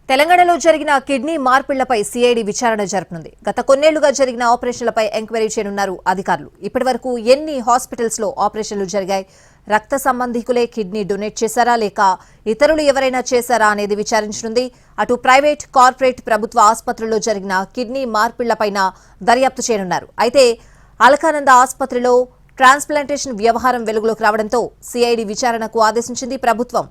తెలంగాణలో జరిగిన kidney మార్పిళ్లపై CID విచారణ జరపనుంది. గత కొన్నేళ్లుగా జరిగిన ఆపరేషన్లపై ఎంక్వైరీ చేయనున్నారు అధికారులు. ఇప్పటివరకు ఎన్ని హాస్పిటల్స్ లో ఆపరేషన్లు జరిగాయి, రక్త సంబంధికులే కిడ్నీ డొనేట్ చేశారా లేక ఇతరులు ఎవరైనా చేశారా అనేది విచారించనుంది. అటు ప్రైవేట్, కార్పొరేట్, ప్రభుత్వ ఆసుపత్రుల్లో జరిగిన కిడ్నీ మార్పిళ్లపై దర్యాప్తు చేయనున్నారు. అయితే అల్కానంద ఆసుపత్రిలో ట్రాన్స్ప్లాంటేషన్ వ్యవహారం వెలుగులోకి రావడంతో సిఐడి విచారణకు ఆదేశించింది ప్రభుత్వం.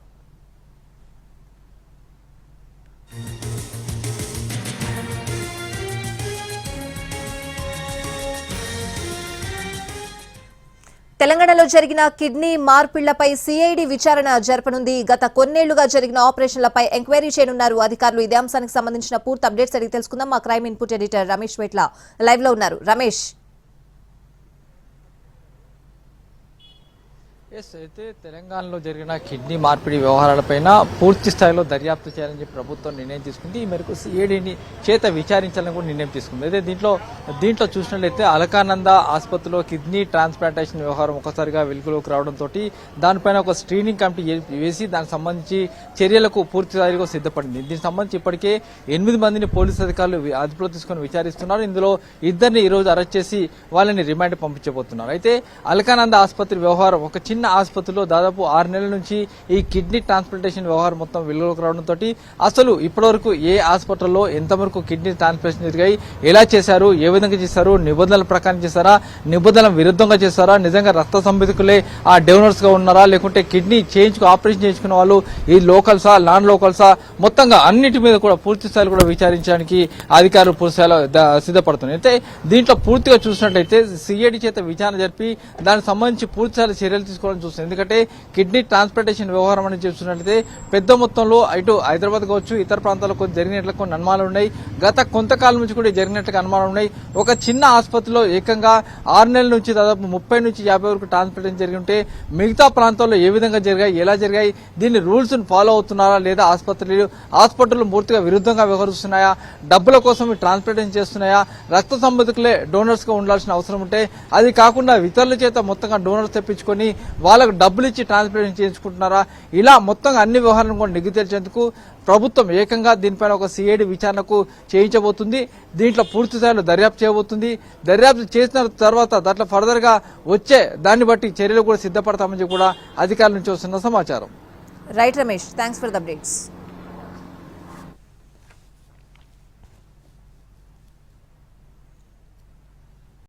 తెలంగాణలో జరిగిన కిడ్నీ మార్పిళ్లపై సిఐడి విచారణ జరపనుంది. గత కొన్నేళ్లుగా జరిగిన ఆపరేషన్లపై ఎంక్వైరీ చేయనున్నారు అధికారులు. ఇదే అంశానికి సంబంధించిన పూర్తి అప్డేట్స్ అడిగి తెలుసుకుందాం. మా crime input editor Ramesh వేట్ల live లో ఉన్నారు. రమేష్, అయితే తెలంగాణలో జరిగిన కిడ్నీ మార్పిడి వ్యవహారాలపైన పూర్తి స్థాయిలో దర్యాప్తు చేయాలని చెప్పి ప్రభుత్వం నిర్ణయం తీసుకుంది. ఈ మేరకు సిఐడిని చేత విచారించాలని కూడా నిర్ణయం తీసుకుంది. అయితే దీంట్లో చూసినట్లయితే అలకానంద ఆసుపత్రిలో కిడ్నీ ట్రాన్స్ప్లాంటేషన్ వ్యవహారం ఒకసారిగా వెలుగులోకి రావడంతో దానిపైన ఒక స్క్రీనింగ్ కమిటీ వేసి దానికి సంబంధించి చర్యలకు పూర్తి స్థాయిలో సిద్ధపడింది. దీనికి సంబంధించి ఇప్పటికే 8 మందిని పోలీసు అధికారులు అదుపులో తీసుకుని విచారిస్తున్నారు. ఇందులో ఇద్దరిని ఈ రోజు అరెస్ట్ చేసి వాళ్ళని రిమాండ్ పంపించబోతున్నారు. అయితే అలకానంద ఆసుపత్రి వ్యవహారం ఒక చిన్న ఆసుపత్రిలో దాదాపు 6 నెలల నుంచి ఈ కిడ్నీ ట్రాన్స్ప్లాంటేషన్ వ్యవహారం మొత్తం వెలుగులోకి రావడంతో అసలు ఇప్పటివరకు ఏ హాస్పిటల్లో ఎంతవరకు కిడ్నీ ట్రాన్స్ప్లాంటేషన్ జరిగాయి, ఎలా చేశారు, ఏ విధంగా చేశారు, నిబంధనల ప్రకారం చేశారా, నిబంధనల విరుద్ధంగా చేశారా, నిజంగా రక్త సంబంధికులే ఆ డోనర్స్ గా ఉన్నారా, లేకుంటే కిడ్నీ ఆపరేషన్ చేయించుకున్న వాళ్ళు ఈ లోకల్సా, నాన్ లోకల్సా, మొత్తంగా అన్నిటి మీద కూడా పూర్తి స్థాయిలో కూడా విచారించడానికి అధికారులు పూర్తి స్థాయిలో సిద్ధపడుతున్నారు. అయితే దీంట్లో పూర్తిగా చూసినట్లయితే సిఐడి చేత విచారణ జరిపి దానికి సంబంధించి పూర్తి స్థాయిలో చర్యలు తీసుకోవాలని చూస్తుంది. ఎందుకంటే కిడ్నీ ట్రాన్స్ప్లాంటేషన్ వ్యవహారం అని చూస్తున్నట్లయితే పెద్ద మొత్తంలో ఇటు హైదరాబాద్ కావచ్చు, ఇతర ప్రాంతాల్లో జరిగినట్లు కొన్ని అనుమానాలు ఉన్నాయి. గత కొంతకాలం నుంచి కూడా జరిగినట్లుగా అనుమానాలు ఉన్నాయి. ఒక చిన్న ఆసుపత్రిలో ఏకంగా 6 నెలల నుంచి దాదాపు 30 నుంచి 50 వరకు ట్రాన్స్ప్లాంటేషన్ జరిగి ఉంటే మిగతా ప్రాంతాల్లో ఏ విధంగా జరిగాయి, ఎలా జరిగాయి, దీన్ని రూల్స్ ఫాలో అవుతున్నారా లేదా, హాస్పిటల్ పూర్తిగా విరుద్ధంగా వ్యవహరిస్తున్నాయా, డబ్బుల కోసం ట్రాన్స్ప్లాంటేషన్ చేస్తున్నాయా, రక్త సంబంధికులే డోనర్స్ గా ఉండాల్సిన అవసరం ఉంటే అది కాకుండా ఇతరుల చేత మొత్తంగా డోనర్స్ తెప్పించుకొని వాళ్ళకు డబ్బులు ఇచ్చి ట్రాన్స్ప్లాంటేషన్ చేయించుకుంటున్నారా, ఇలా మొత్తంగా అన్ని వ్యవహారాలను కూడా నిగ్గు తేల్చేందుకు ప్రభుత్వం ఏకంగా దీనిపైన ఒక సిఐడి విచారణకు చేయించబోతుంది. దీంట్లో పూర్తి స్థాయిలో దర్యాప్తు చేయబోతుంది. దర్యాప్తు చేసిన తర్వాత దాంట్లో ఫర్దర్ గా వచ్చే దాన్ని బట్టి చర్యలు కూడా సిద్ధపడతామని కూడా అధికారుల నుంచి వస్తున్న సమాచారం. Right Ramesh, thanks for the updates.